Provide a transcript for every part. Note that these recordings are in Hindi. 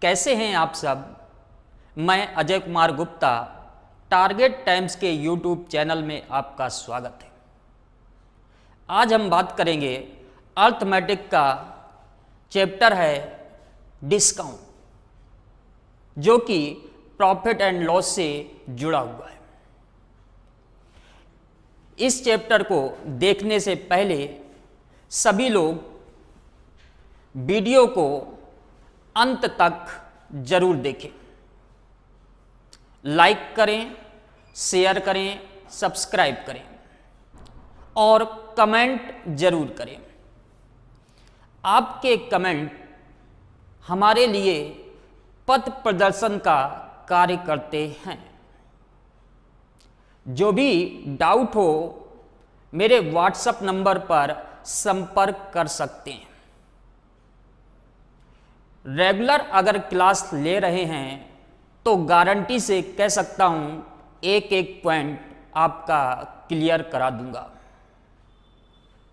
कैसे हैं आप सब। मैं अजय कुमार गुप्ता, टारगेट टाइम्स के यूट्यूब चैनल में आपका स्वागत है। आज हम बात करेंगे अर्थमेटिक का चैप्टर है डिस्काउंट, जो कि प्रॉफिट एंड लॉस से जुड़ा हुआ है। इस चैप्टर को देखने से पहले सभी लोग वीडियो को अंत तक जरूर देखें, लाइक करें, शेयर करें, सब्सक्राइब करें और कमेंट जरूर करें। आपके कमेंट हमारे लिए पथ प्रदर्शन का कार्य करते हैं। जो भी डाउट हो मेरे व्हाट्सएप नंबर पर संपर्क कर सकते हैं। रेगुलर अगर क्लास ले रहे हैं तो गारंटी से कह सकता हूं एक एक पॉइंट आपका क्लियर करा दूंगा,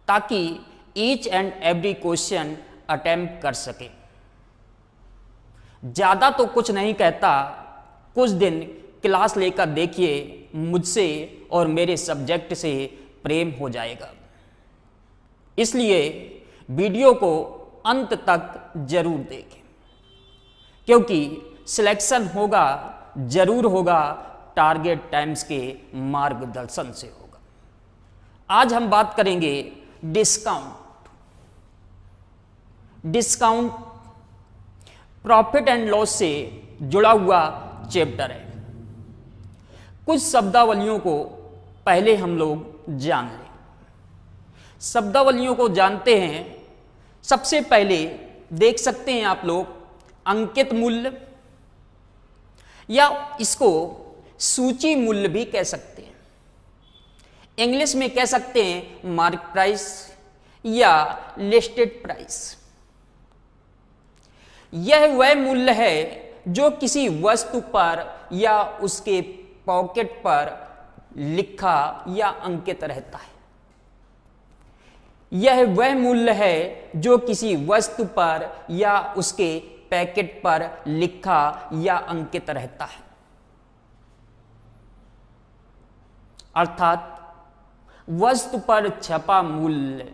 ताकि each and every question attempt कर सके। ज़्यादा तो कुछ नहीं कहता, कुछ दिन क्लास लेकर देखिए, मुझसे और मेरे सब्जेक्ट से प्रेम हो जाएगा। इसलिए वीडियो को अंत तक जरूर देखें, क्योंकि सिलेक्शन होगा, जरूर होगा, टारगेट टाइम्स के मार्गदर्शन से होगा। आज हम बात करेंगे discount. Discount profit and loss से जुड़ा हुआ चैप्टर है। कुछ शब्दावलियों को पहले हम लोग जान लें। शब्दावलियों को जानते हैं। सबसे पहले देख सकते हैं आप लोग अंकित मूल्य, या इसको सूची मूल्य भी कह सकते हैं। इंग्लिश में कह सकते हैं मार्क प्राइस या लिस्टेड प्राइस। यह वह मूल्य है जो किसी वस्तु पर या उसके पॉकेट पर लिखा या अंकित रहता है। यह वह मूल्य है जो किसी वस्तु पर या उसके पैकेट पर लिखा या अंकित रहता है। अर्थात वस्तु पर छपा मूल्य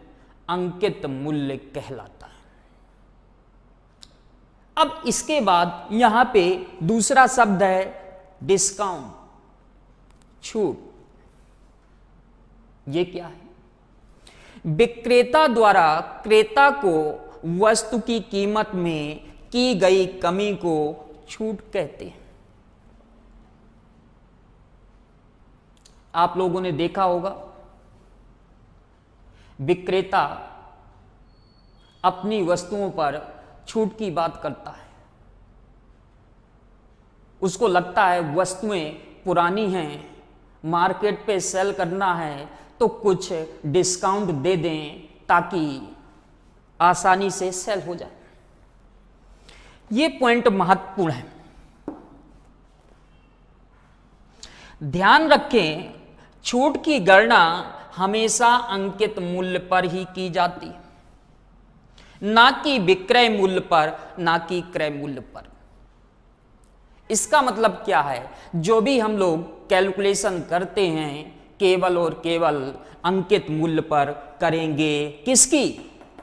अंकित मूल्य कहलाता है। अब इसके बाद यहां पे दूसरा शब्द है डिस्काउंट, छूट। ये क्या है? विक्रेता द्वारा क्रेता को वस्तु की कीमत में की गई कमी को छूट कहते हैं। आप लोगों ने देखा होगा, विक्रेता अपनी वस्तुओं पर छूट की बात करता है। उसको लगता है वस्तुएं पुरानी हैं, मार्केट पे सेल करना है तो कुछ डिस्काउंट दे दें ताकि आसानी से सेल हो जाए। ये पॉइंट महत्वपूर्ण है। ध्यान रखें, छूट की गणना हमेशा अंकित मूल्य पर ही की जाती है, ना कि विक्रय मूल्य पर, ना कि क्रय मूल्य पर। इसका मतलब क्या है? जो भी हम लोग कैलकुलेशन करते हैं केवल और केवल अंकित मूल्य पर करेंगे। किसकी?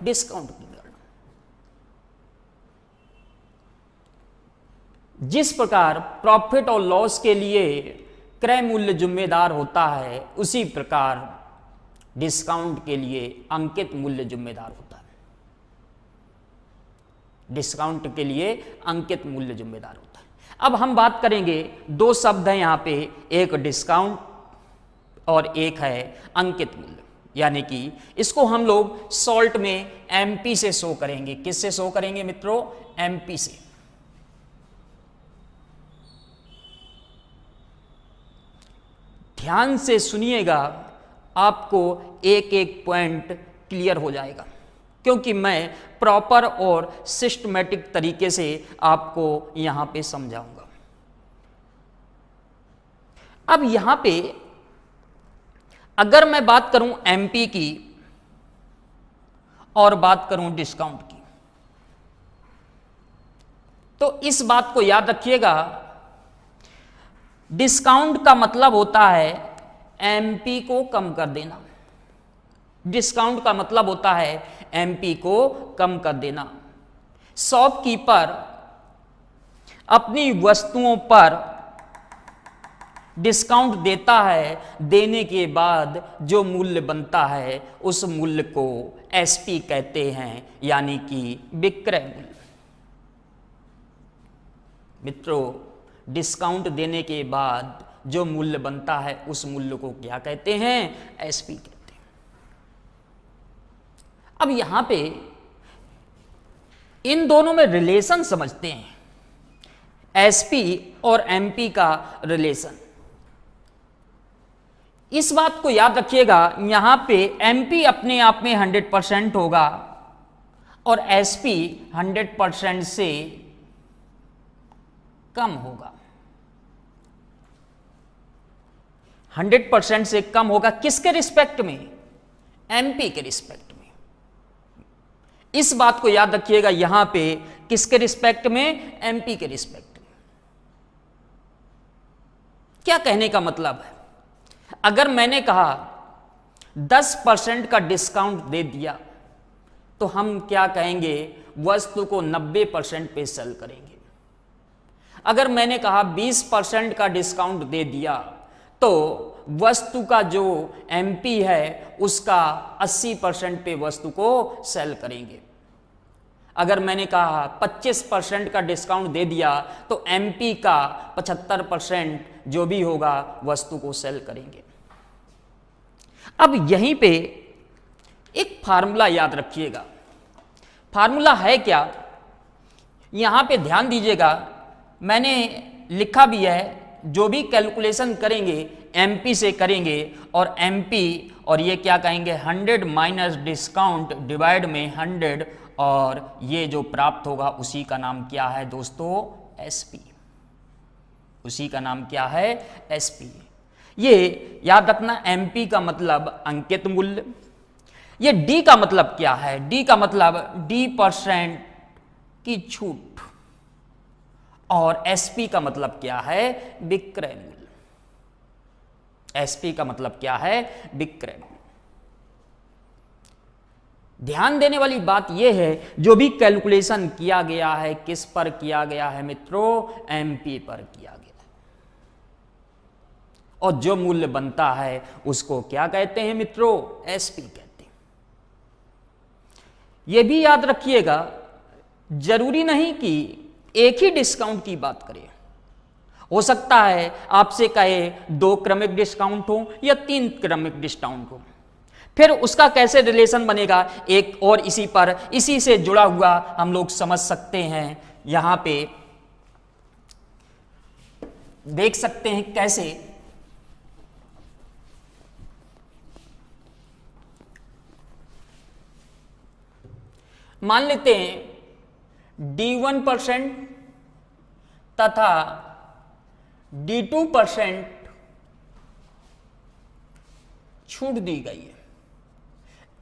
डिस्काउंट की गणना। जिस प्रकार प्रॉफिट और लॉस के लिए क्रय मूल्य जिम्मेदार होता है, उसी प्रकार डिस्काउंट के लिए अंकित मूल्य जिम्मेदार होता है। डिस्काउंट के लिए अंकित मूल्य जिम्मेदार होता है। अब हम बात करेंगे, दो शब्द हैं यहां पे, एक डिस्काउंट और एक है अंकित मूल्य। यानी कि इसको हम लोग सॉल्ट में एमपी से शो करेंगे। किससे शो करेंगे मित्रों? एमपी से। ध्यान से सुनिएगा, आपको एक एक पॉइंट क्लियर हो जाएगा, क्योंकि मैं प्रॉपर और सिस्टमैटिक तरीके से आपको यहां पे समझाऊंगा। अब यहां पे अगर मैं बात करूं एमपी की और बात करूं डिस्काउंट की, तो इस बात को याद रखिएगा, डिस्काउंट का मतलब होता है एमपी को कम कर देना। डिस्काउंट का मतलब होता है एमपी को कम कर देना। शॉपकीपर अपनी वस्तुओं पर डिस्काउंट देता है, देने के बाद जो मूल्य बनता है उस मूल्य को एसपी कहते हैं, यानी कि विक्रय मूल्य। मित्रों, डिस्काउंट देने के बाद जो मूल्य बनता है उस मूल्य को क्या कहते हैं? एसपी कहते हैं। अब यहां पे इन दोनों में रिलेशन समझते हैं, एसपी और एमपी का रिलेशन। इस बात को याद रखिएगा, यहां पे एमपी अपने आप में 100% होगा और एसपी 100% से कम होगा। 100% से कम होगा किसके रिस्पेक्ट में? एमपी के रिस्पेक्ट में। इस बात को याद रखिएगा, यहां पे किसके रिस्पेक्ट में? एमपी के रिस्पेक्ट में। क्या कहने का मतलब है? अगर मैंने कहा 10% का डिस्काउंट दे दिया तो हम क्या कहेंगे? वस्तु को 90% पे सेल करेंगे। अगर मैंने कहा 20% का डिस्काउंट दे दिया तो वस्तु का जो एमपी है उसका 80% पे वस्तु को सेल करेंगे। अगर मैंने कहा 25% का डिस्काउंट दे दिया तो एमपी का 75% जो भी होगा वस्तु को सेल करेंगे। अब यहीं पे एक फार्मूला याद रखिएगा। फार्मूला है क्या? यहां पे ध्यान दीजिएगा, मैंने लिखा भी है, जो भी कैलकुलेशन करेंगे एमपी से करेंगे और एमपी और ये क्या कहेंगे? 100 माइनस डिस्काउंट डिवाइड में 100, और ये जो प्राप्त होगा उसी का नाम क्या है दोस्तों? एसपी। उसी का नाम क्या है? एसपी। ये याद रखना, एमपी का मतलब अंकित मूल्य। ये डी का मतलब क्या है? डी का मतलब D% की छूट, और एसपी का मतलब क्या है? विक्रय मूल्य। एसपी का मतलब क्या है? विक्रय मूल्य। ध्यान देने वाली बात यह है, जो भी कैलकुलेशन किया गया है किस पर किया गया है मित्रों? एमपी पर किया गया है। और जो मूल्य बनता है उसको क्या कहते हैं मित्रों? एसपी कहते हैं। यह भी याद रखिएगा, जरूरी नहीं कि एक ही डिस्काउंट की बात करें। हो सकता है आपसे कहे 2 क्रमिक डिस्काउंट हो या 3 क्रमिक डिस्काउंट हो, फिर उसका कैसे रिलेशन बनेगा? एक और इसी से जुड़ा हुआ हम लोग समझ सकते हैं। यहां पे देख सकते हैं कैसे। मान लेते हैं D1% तथा D2% छूट दी गई है,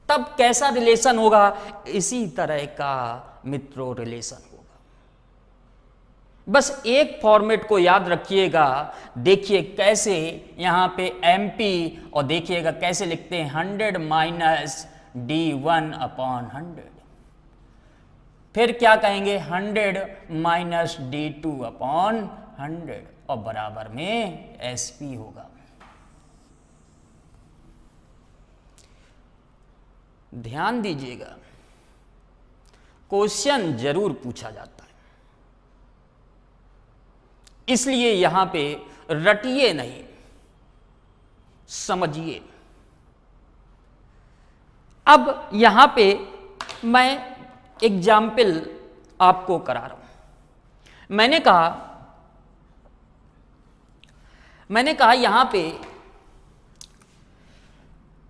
तब कैसा रिलेशन होगा? इसी तरह का मित्रों रिलेशन होगा। बस एक फॉर्मेट को याद रखिएगा। देखिए कैसे यहां पे एमपी, और देखिएगा कैसे लिखते हैं 100 माइनस D1/100। फिर क्या कहेंगे? 100 माइनस D2/100 और बराबर में एसपी होगा। ध्यान दीजिएगा, क्वेश्चन जरूर पूछा जाता है, इसलिए यहां पे रटिए नहीं, समझिए। अब यहां पे मैं एग्जाम्पल आपको करा रहा हूं। मैंने कहा यहां पे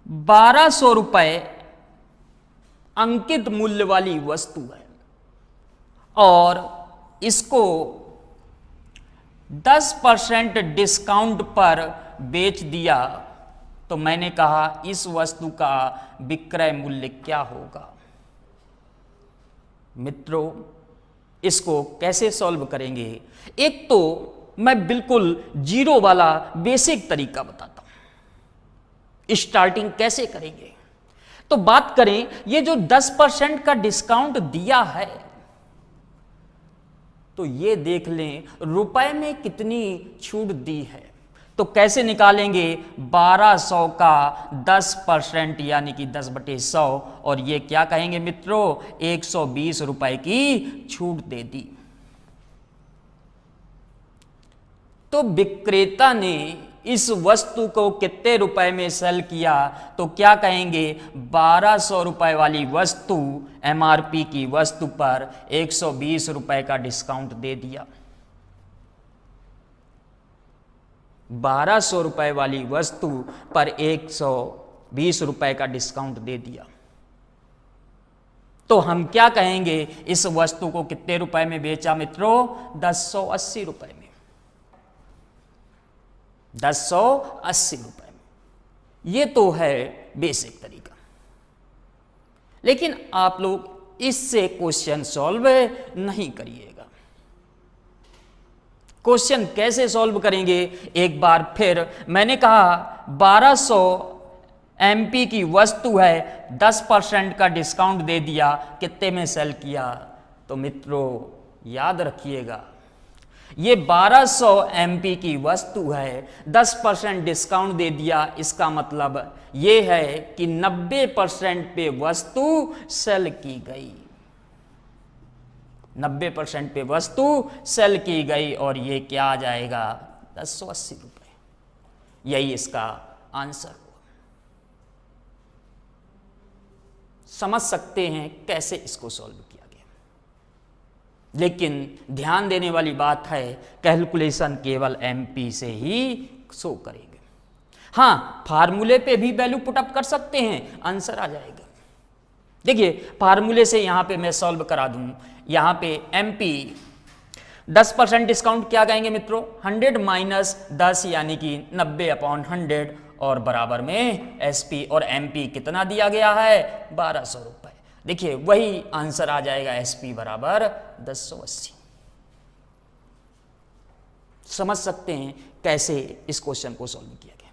1200 रुपए अंकित मूल्य वाली वस्तु है और इसको 10% डिस्काउंट पर बेच दिया, तो मैंने कहा इस वस्तु का विक्रय मूल्य क्या होगा? मित्रों, इसको कैसे सॉल्व करेंगे? एक तो मैं बिल्कुल जीरो वाला बेसिक तरीका बताता हूं, स्टार्टिंग कैसे करेंगे। तो बात करें, ये जो 10% का डिस्काउंट दिया है, तो ये देख लें रुपए में कितनी छूट दी है। तो कैसे निकालेंगे? 1200 का 10% यानी कि 10/100, और ये क्या कहेंगे मित्रों? 120 रुपए की छूट दे दी। तो विक्रेता ने इस वस्तु को कितने रुपए में सेल किया? तो क्या कहेंगे? 1200 रुपए वाली वस्तु, एमआरपी की वस्तु पर 120 रुपए का डिस्काउंट दे दिया। 1200 रुपए वाली वस्तु पर 120 रुपए का डिस्काउंट दे दिया। तो हम क्या कहेंगे? इस वस्तु को कितने रुपए में बेचा मित्रों? 1080 रुपए में। 1080 रुपए में। ये तो है बेसिक तरीका। लेकिन आप लोग इससे क्वेश्चन सॉल्व नहीं करिएगा। क्वेश्चन कैसे सॉल्व करेंगे? एक बार फिर मैंने कहा 1200 एमपी की वस्तु है, 10% का डिस्काउंट दे दिया, कितने में सेल किया? तो मित्रों याद रखिएगा, ये 1200 एमपी की वस्तु है, 10% डिस्काउंट दे दिया, इसका मतलब ये है कि 90% पे वस्तु सेल की गई। 90% पे वस्तु सेल की गई, और ये क्या आ जाएगा? 1080 रुपए। यही इसका आंसर हुआ। समझ सकते हैं कैसे इसको सॉल्व किया गया। लेकिन ध्यान देने वाली बात है, कैलकुलेशन केवल एमपी से ही शो करेंगे। हाँ, फार्मूले पे भी वैल्यू पुटअप कर सकते हैं, आंसर आ जाएगा। देखिए फार्मूले से यहां पे मैं सॉल्व करा दूं। यहां पे एमपी 10% डिस्काउंट क्या कहेंगे मित्रों? 100 माइनस 10 यानी कि 90/100, और बराबर में एसपी, और एमपी कितना दिया गया है? 1200 रुपए। देखिए वही आंसर आ जाएगा, एसपी बराबर 1080। समझ सकते हैं कैसे इस क्वेश्चन को सॉल्व किया गया।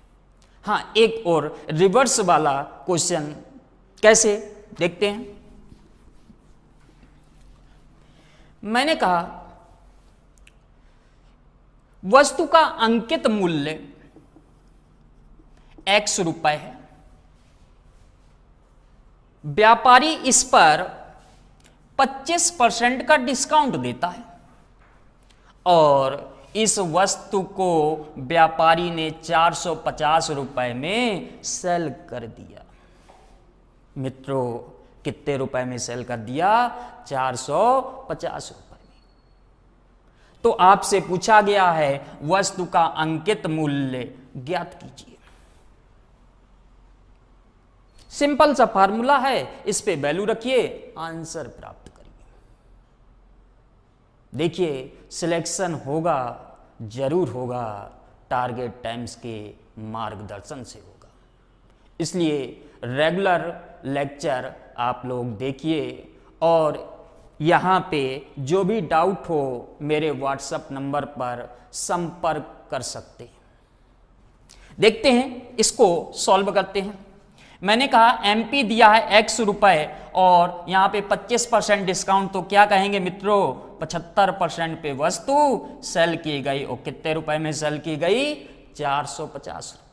हाँ, एक और रिवर्स वाला क्वेश्चन कैसे देखते हैं। मैंने कहा वस्तु का अंकित मूल्य x रुपए है, व्यापारी इस पर 25% का डिस्काउंट देता है, और इस वस्तु को व्यापारी ने 450 रुपए में सेल कर दिया। मित्रों कितने रुपए में सेल कर दिया? 450 रुपए में। तो आपसे पूछा गया है वस्तु का अंकित मूल्य ज्ञात कीजिए। सिंपल सा फार्मूला है, इस पे वैल्यू रखिए, आंसर प्राप्त करिए। देखिए सिलेक्शन होगा, जरूर होगा, टारगेट टाइम्स के मार्गदर्शन से होगा। इसलिए रेगुलर लेक्चर आप लोग देखिए, और यहाँ पे जो भी डाउट हो मेरे व्हाट्सएप नंबर पर संपर्क कर सकते हैं। देखते हैं इसको सॉल्व करते हैं। मैंने कहा एमपी दिया है x रुपए, और यहाँ पे 25% डिस्काउंट, तो क्या कहेंगे मित्रों? 75% पे वस्तु सेल की गई, और कितने रुपए में सेल की गई? 450 रुपए।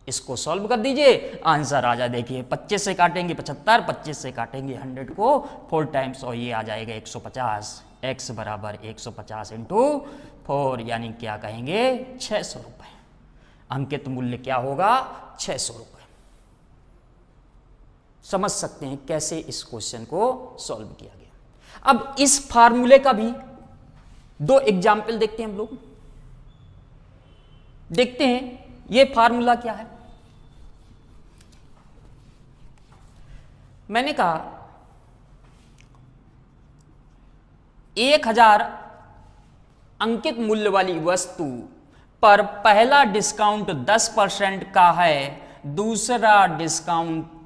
इसको सॉल्व कर दीजिए, आंसर आ जाए। देखिए 25 से काटेंगे 75, 25 से काटेंगे 100 को 4 टाइम्स, और ये आ जाएगा 150। x बराबर 150 इंटू 4, यानी क्या कहेंगे? 600 रुपए। अंकित मूल्य क्या होगा? 600 रुपए। समझ सकते हैं कैसे इस क्वेश्चन को सॉल्व किया गया। अब इस फार्मूले का भी 2 एग्जाम्पल देखते हैं हम लोग। देखते हैं ये फार्मूला क्या है। मैंने कहा 1000 अंकित मूल्य वाली वस्तु पर पहला डिस्काउंट 10% का है, दूसरा डिस्काउंट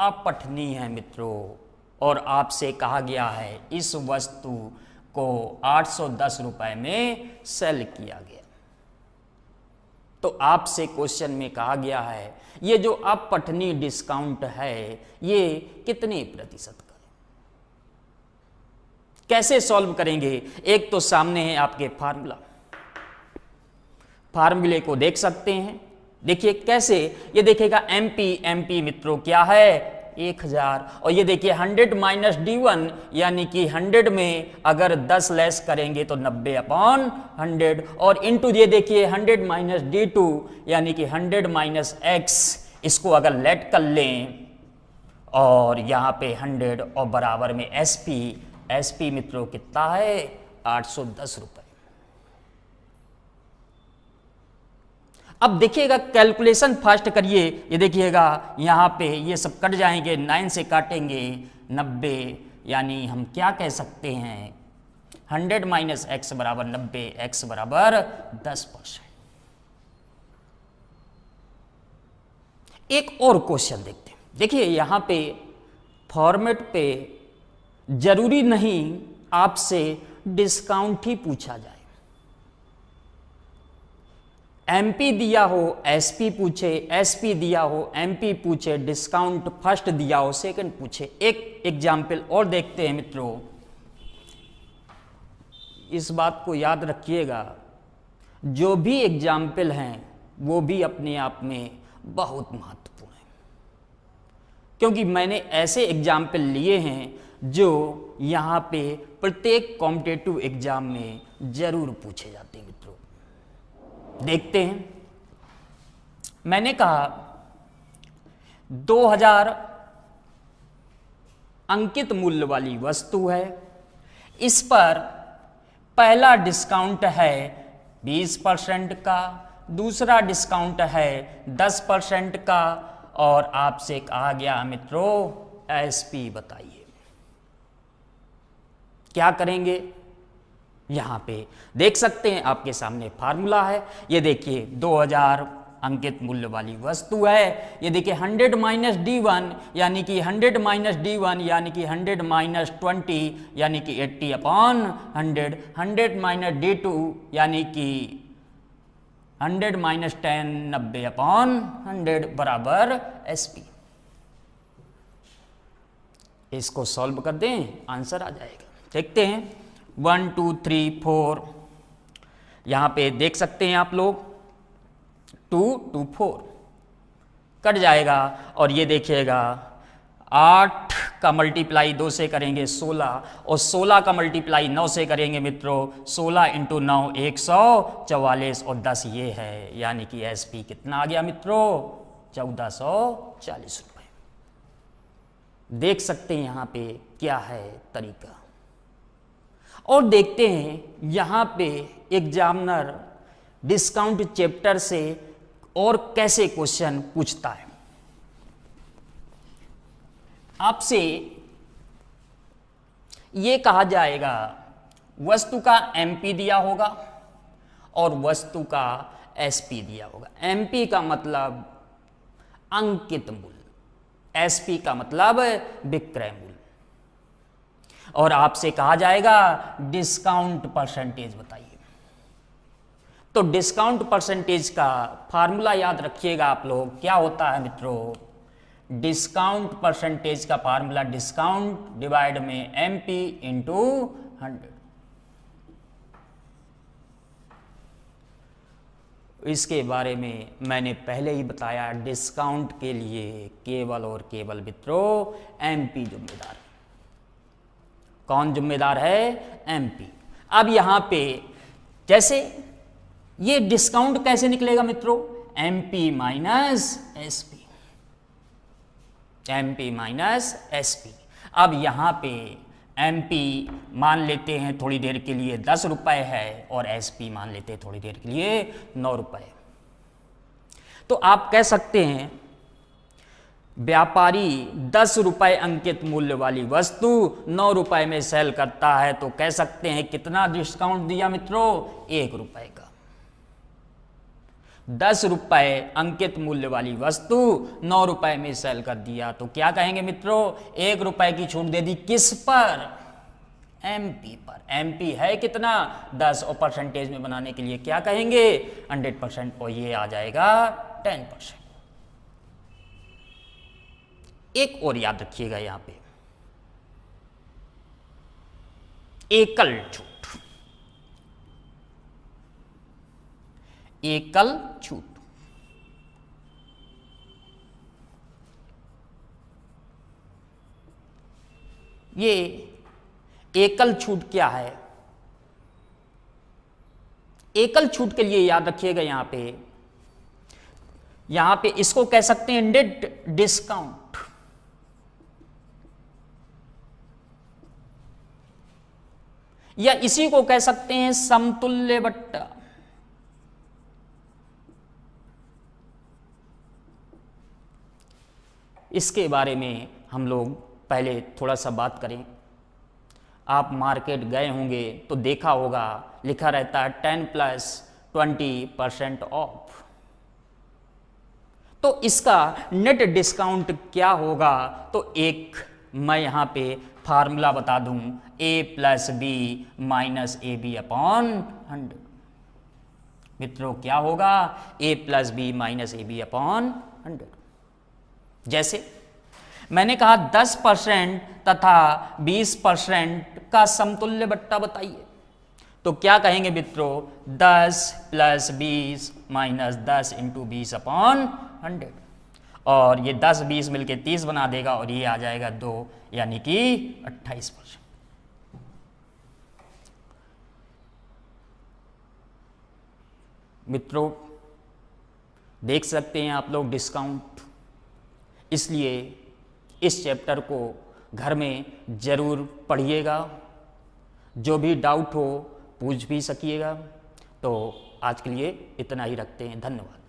अपठनीय है मित्रों, और आपसे कहा गया है इस वस्तु को 810 रुपए में सेल किया गया। तो आपसे क्वेश्चन में कहा गया है ये जो अपठनीय डिस्काउंट है ये कितने प्रतिशत का है। कैसे सॉल्व करेंगे? एक तो सामने है आपके फार्मूले को देख सकते हैं। देखिए कैसे, ये देखिएगा एमपी मित्रों क्या है 1000, और ये देखिए 100 माइनस D1 यानी कि 100 में अगर 10 लेस करेंगे तो 90/100, और इंटू ये देखिए 100 माइनस D2 यानी कि 100 माइनस x, इसको अगर लेट कर लें और यहाँ पे 100 और बराबर में एसपी मित्रों कितना है 810 रुपए। अब देखिएगा कैलकुलेशन फास्ट करिए, ये देखिएगा यहाँ पे ये सब कट जाएंगे, 9 से काटेंगे 90, यानी हम क्या कह सकते हैं 100 माइनस एक्स बराबर 90, एक्स बराबर 10%। एक और क्वेश्चन देखते हैं। देखिए यहाँ पे फॉर्मेट पे जरूरी नहीं आपसे डिस्काउंट ही पूछा जाए, एमपी दिया हो एसपी पूछे, एसपी दिया हो एमपी पूछे, डिस्काउंट फर्स्ट दिया हो सेकंड पूछे। एक एग्जाम्पल और देखते हैं मित्रों, इस बात को याद रखिएगा जो भी एग्जाम्पल हैं वो भी अपने आप में बहुत महत्वपूर्ण है, क्योंकि मैंने ऐसे एग्जाम्पल लिए हैं जो यहाँ पे प्रत्येक कॉम्पिटिटिव एग्जाम में जरूर पूछे जाते हैं। मित्रों देखते हैं, मैंने कहा 2000 अंकित मूल्य वाली वस्तु है, इस पर पहला डिस्काउंट है 20% का, दूसरा डिस्काउंट है 10% का, और आपसे कहा गया मित्रों एसपी बताइए। क्या करेंगे? यहां पे देख सकते हैं आपके सामने फार्मूला है, ये देखिए 2000 अंकित मूल्य वाली वस्तु है, ये देखिए 100 माइनस D1 यानी कि 100 माइनस D1 यानी कि 100 माइनस 20 यानी कि 80/100, 100 माइनस D2 यानी कि 100 माइनस 10 90/100 बराबर एसपी। इसको सॉल्व कर दें आंसर आ जाएगा। देखते हैं 1 2 3 4, यहां पे देख सकते हैं आप लोग 2 2 4 कट जाएगा, और ये देखिएगा 8 का मल्टीप्लाई 2 से करेंगे 16, और 16 का मल्टीप्लाई 9 से करेंगे मित्रों 16 × 9 144, और 10 ये है, यानी कि एसपी कितना आ गया मित्रों 1440 रुपए। देख सकते हैं यहाँ पे क्या है तरीका। और देखते हैं यहाँ पे एग्जामिनर डिस्काउंट चैप्टर से और कैसे क्वेश्चन पूछता है। आपसे ये कहा जाएगा वस्तु का एमपी दिया होगा और वस्तु का एसपी दिया होगा। एमपी का मतलब अंकित मूल्य, एसपी का मतलब विक्रय मूल्य, और आपसे कहा जाएगा डिस्काउंट परसेंटेज बताइए। तो डिस्काउंट परसेंटेज का फार्मूला याद रखिएगा आप लोग, क्या होता है मित्रों, डिस्काउंट परसेंटेज का फार्मूला डिस्काउंट डिवाइड में एमपी इंटू 100। इसके बारे में मैंने पहले ही बताया, डिस्काउंट के लिए केवल और केवल मित्रों एमपी जिम्मेदार है। कौन जिम्मेदार है? एमपी। अब यहां पे जैसे ये डिस्काउंट कैसे निकलेगा मित्रों, MP minus SP, MP minus SP. अब यहां पे एमपी मान लेते हैं थोड़ी देर के लिए 10 रुपए है, और एसपी मान लेते हैं थोड़ी देर के लिए 9 रुपए। तो आप कह सकते हैं व्यापारी 10 रुपए अंकित मूल्य वाली वस्तु 9 रुपए में सेल करता है, तो कह सकते हैं कितना डिस्काउंट दिया मित्रों, 1 रुपए का। 10 रुपए अंकित मूल्य वाली वस्तु 9 रुपए में सेल कर दिया, तो क्या कहेंगे मित्रों? 1 रुपए की छूट दे दी, किस पर? एमपी पर। एमपी है कितना? 10, और परसेंटेज में बनाने के लिए क्या कहेंगे? 100%, और ये आ जाएगा 10%। एक और याद रखिएगा यहां पे, एकल छूट। एकल छूट ये एकल छूट क्या है? एकल छूट के लिए याद रखिएगा यहां पे इसको कह सकते हैं नेट डिस्काउंट। या इसी को कह सकते हैं समतुल्य बट्टा। इसके बारे में हम लोग पहले थोड़ा सा बात करें। आप मार्केट गए होंगे तो देखा होगा लिखा रहता है 10+20% ऑफ। तो इसका नेट डिस्काउंट क्या होगा? तो एक मैं यहां पे फार्मूला बता दूं, A+B-AB/100। मित्रों क्या होगा? A+B-AB/100। जैसे मैंने कहा 10% तथा 20% का समतुल्य बट्टा बताइए, तो क्या कहेंगे मित्रों? 10 + 20 - 10 × 20/100, और ये 10 20 मिलके 30 बना देगा, और ये आ जाएगा 2, यानी कि 28%। मित्रों देख सकते हैं आप लोग डिस्काउंट। इसलिए इस चैप्टर को घर में जरूर पढ़िएगा, जो भी डाउट हो पूछ भी सकिएगा। तो आज के लिए इतना ही रखते हैं, धन्यवाद।